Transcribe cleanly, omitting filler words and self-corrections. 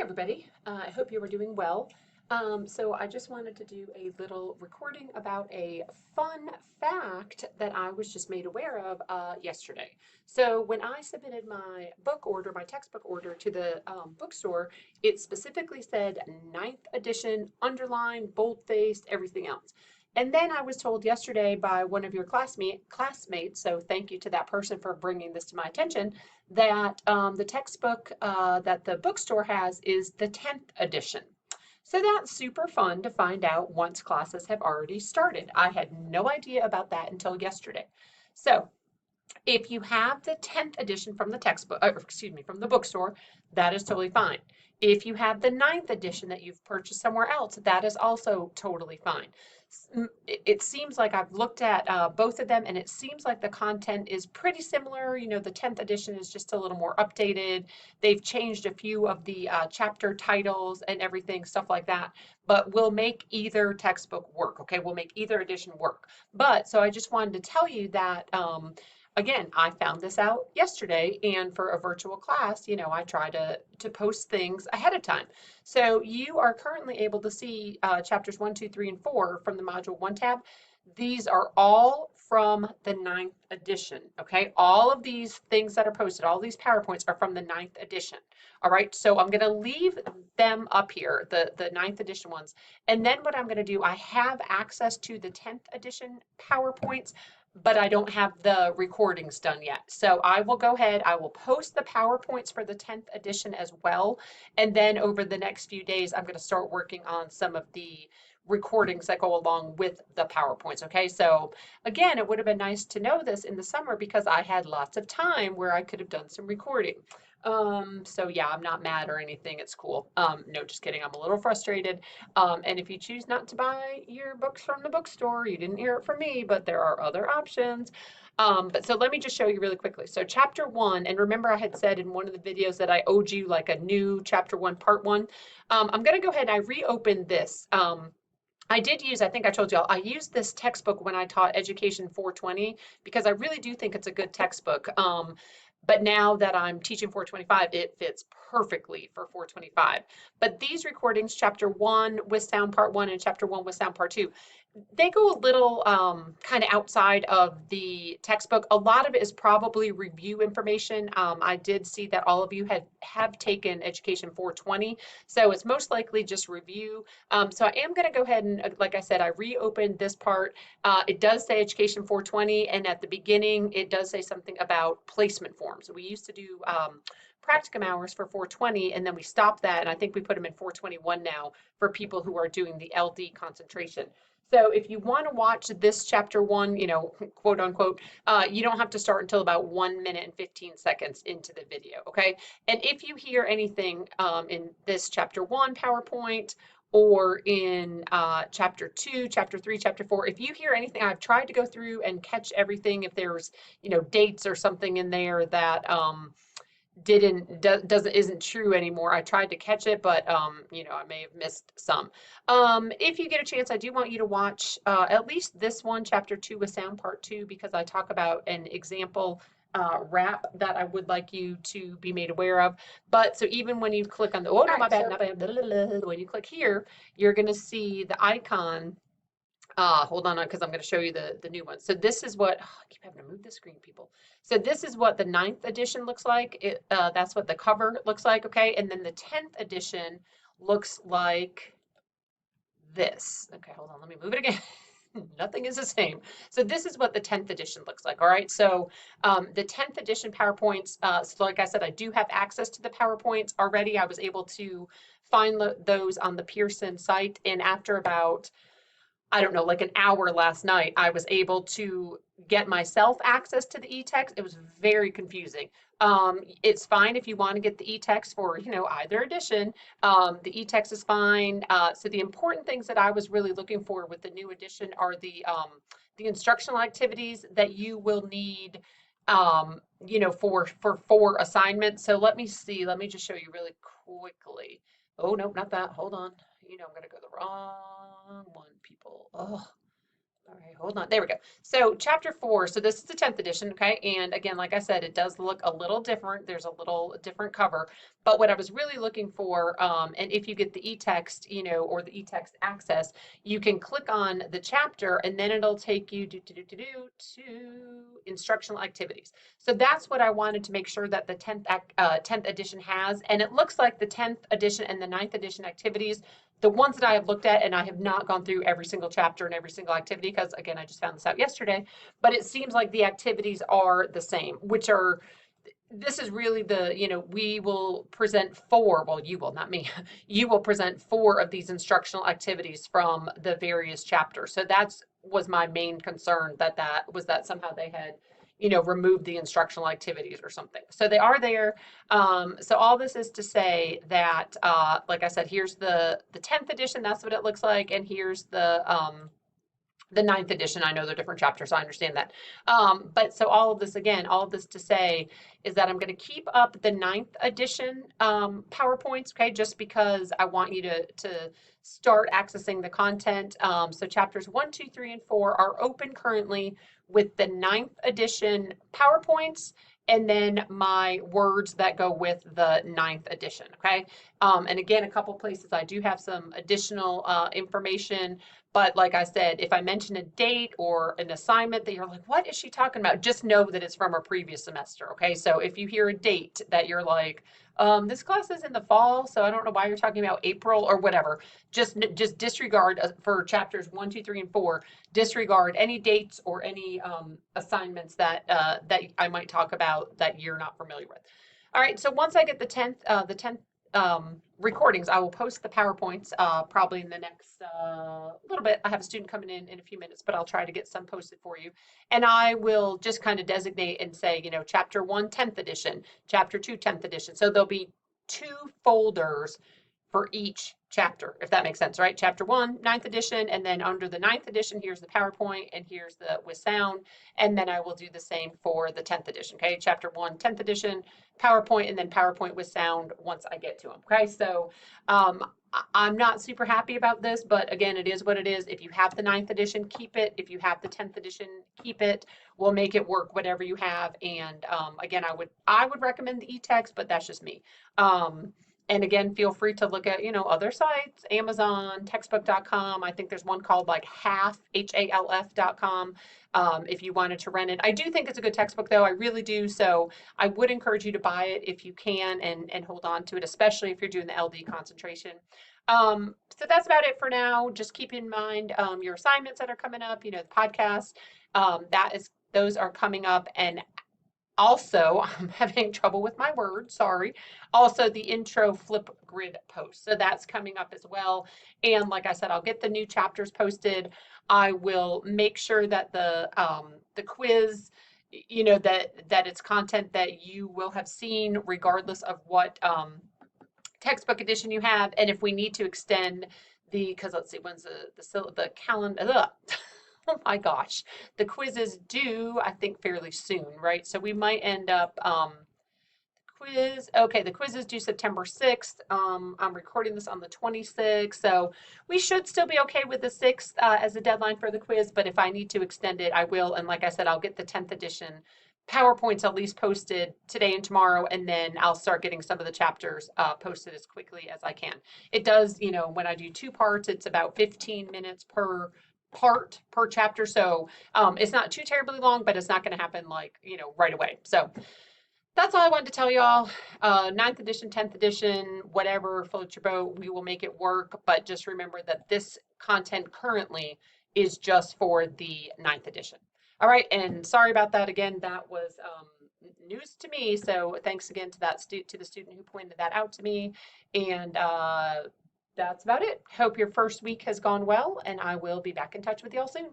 everybody. I hope you are doing well. So I just wanted to do a little recording about a fun fact that I was just made aware of yesterday. So when I submitted my book order, my textbook order to the bookstore, it specifically said ninth edition, underlined, bold-faced, everything else. And then I was told yesterday by one of your classmates, so thank you to that person for bringing this to my attention, that the textbook that the bookstore has is the 10th edition. So that's super fun to find out once classes have already started. I had no idea about that until yesterday. So if you have the 10th edition from the textbook, excuse me, from the bookstore, that is totally fine. If you have the ninth edition that you've purchased somewhere else, that is also totally fine. It seems like I've looked at both of them and it seems like the content is pretty similar. You know, the 10th edition is just a little more updated. They've changed a few of the chapter titles and everything, stuff like that, but we'll make either textbook work, okay? We'll make either edition work. But so I just wanted to tell you that again, I found this out yesterday, and for a virtual class, you know, I try to post things ahead of time. So you are currently able to see chapters 1, 2, 3, and 4 from the Module 1 tab. These are all from the ninth edition, okay? All of these things that are posted, all these PowerPoints are from the ninth edition, all right? So I'm gonna leave them up here, the ninth edition ones. And then what I'm gonna do, I have access to the 10th edition PowerPoints, but I don't have the recordings done yet. So I will go ahead, I will post the PowerPoints for the 10th edition as well. And then over the next few days, I'm going to start working on some of the recordings that go along with the PowerPoints. Okay, so again, it would have been nice to know this in the summer because I had lots of time where I could have done some recording. So yeah, I'm not mad or anything. It's cool. No, just kidding. I'm a little frustrated. And if you choose not to buy your books from the bookstore, you didn't hear it from me, but there are other options. But so let me just show you really quickly. So chapter one, and remember I had said in one of the videos that I owed you like a new chapter one, part one. I'm gonna go ahead and I reopened this. I did use, I think I told y'all, I used this textbook when I taught Education 420 because I really do think it's a good textbook. But now that I'm teaching 425, it fits perfectly for 425. But these recordings, chapter one with sound part one and chapter one with sound part two, they go a little kind of outside of the textbook. A lot of it is probably review information. I did see that all of you have taken Education 420, so it's most likely just review. So I am going to go ahead and, like I said, I reopened this part. It does say Education 420, and at the beginning, it does say something about placement forms. We used to do practicum hours for 420, and then we stopped that, and I think we put them in 421 now for people who are doing the LD concentration. So if you want to watch this chapter one, you know, quote unquote, you don't have to start until about 1 minute and 15 seconds into the video, okay? And if you hear anything in this chapter one PowerPoint or in chapter two, chapter three, chapter four, if you hear anything, I've tried to go through and catch everything. If there's, you know, dates or something in there that isn't true anymore. I tried to catch it, but you know, I may have missed some. If you get a chance, I do want you to watch at least this one, chapter two with sound part two, because I talk about an example wrap that I would like you to be made aware of. But so even when you click on the, oh no, my bad, not bad, blah, blah, blah, when you click here, you're going to see the icon. Hold on, because I'm going to show you the new one. So this is what, I keep having to move the screen, people. So this is what the ninth edition looks like. That's what the cover looks like, okay? And then the 10th edition looks like this. Okay, hold on, let me move it again. Nothing is the same. So this is what the 10th edition looks like, all right? So the 10th edition PowerPoints, so like I said, I do have access to the PowerPoints already. I was able to find those on the Pearson site, and after about I don't know, like an hour last night, I was able to get myself access to the e-text. It was very confusing. It's fine if you want to get the e-text for, you know, either edition. The e-text is fine. So the important things that I was really looking for with the new edition are the instructional activities that you will need, you know, for assignments. So let me see. Let me just show you really quickly. Oh, no, not that. Hold on. You know, I'm going to go the wrong one, people. Oh, All right, hold on. There we go. So chapter 4, so this is the 10th edition, okay? And again, like I said, it does look a little different. There's a little different cover. But what I was really looking for, and if you get the e-text, or the e-text access, you can click on the chapter and then it'll take you to instructional activities. So that's what I wanted to make sure that the 10th edition has. And it looks like the 10th edition and the 9th edition activities, the ones that I have looked at, and I have not gone through every single chapter and every single activity because, again, I just found this out yesterday, but it seems like the activities are the same, which are, this is really we will present four, well, you will, not me, you will present four of these instructional activities from the various chapters. So that's was my main concern, that somehow they had removed the instructional activities or something. So they are there. So all this is to say that, like I said, here's the 10th edition. That's what it looks like. And here's the 9th edition. I know they're different chapters, so I understand that. But so all of this, again, all of this to say is that I'm going to keep up the 9th edition PowerPoints, okay, just because I want you to start accessing the content. So chapters 1, 2, 3, and 4 are open currently with the 9th edition PowerPoints and then my words that go with the 9th edition, okay? And again, a couple places I do have some additional information, but like I said, if I mention a date or an assignment that you're like, what is she talking about? Just know that it's from a previous semester, okay? So if you hear a date that you're like, this class is in the fall, so I don't know why you're talking about April or whatever, just disregard for chapters 1, 2, 3, and 4, disregard any dates or any assignments that I might talk about that you're not familiar with. All right, so once I get the 10th recordings, I will post the PowerPoints probably in the next little bit. I have a student coming in a few minutes, but I'll try to get some posted for you. And I will just kind of designate and say, chapter 1, 10th edition, chapter 2, 10th edition. So there'll be 2 folders for each chapter, if that makes sense, right? Chapter 1, 9th edition, and then under the 9th edition, here's the PowerPoint, and here's the with sound, and then I will do the same for the 10th edition, okay? Chapter 1, 10th edition, PowerPoint, and then PowerPoint with sound once I get to them, okay? So I'm not super happy about this, but again, it is what it is. If you have the 9th edition, keep it. If you have the 10th edition, keep it. We'll make it work, whatever you have, and again, I would recommend the e-text, but that's just me. And again, feel free to look at, other sites, Amazon, textbook.com. I think there's one called like half, HALF.com, if you wanted to rent it. I do think it's a good textbook though. I really do. So I would encourage you to buy it if you can and hold on to it, especially if you're doing the LD concentration. So that's about it for now. Just keep in mind your assignments that are coming up, the podcast, those are coming up. And also, I'm having trouble with my words, sorry. Also, the intro Flipgrid post. So that's coming up as well. And like I said, I'll get the new chapters posted. I will make sure that the quiz, that it's content that you will have seen regardless of what textbook edition you have. And if we need to extend because let's see, when's the calendar? Oh my gosh, the quiz is due, I think, fairly soon, right? So we might end up, the quiz is due September 6th. I'm recording this on the 26th, so we should still be okay with the 6th as a deadline for the quiz, but if I need to extend it, I will. And like I said, I'll get the 10th edition PowerPoints at least posted today and tomorrow, and then I'll start getting some of the chapters posted as quickly as I can. It does, when I do 2 parts, it's about 15 minutes per part per chapter, so it's not too terribly long, but it's not going to happen right away. So that's all I wanted to tell y'all. 9th edition, 10th edition, whatever floats your boat, we will make it work, but just remember that this content currently is just for the 9th edition. All right, and sorry about that again. That was news to me, so thanks again to the student who pointed that out to me. And that's about it. Hope your first week has gone well, and I will be back in touch with y'all soon.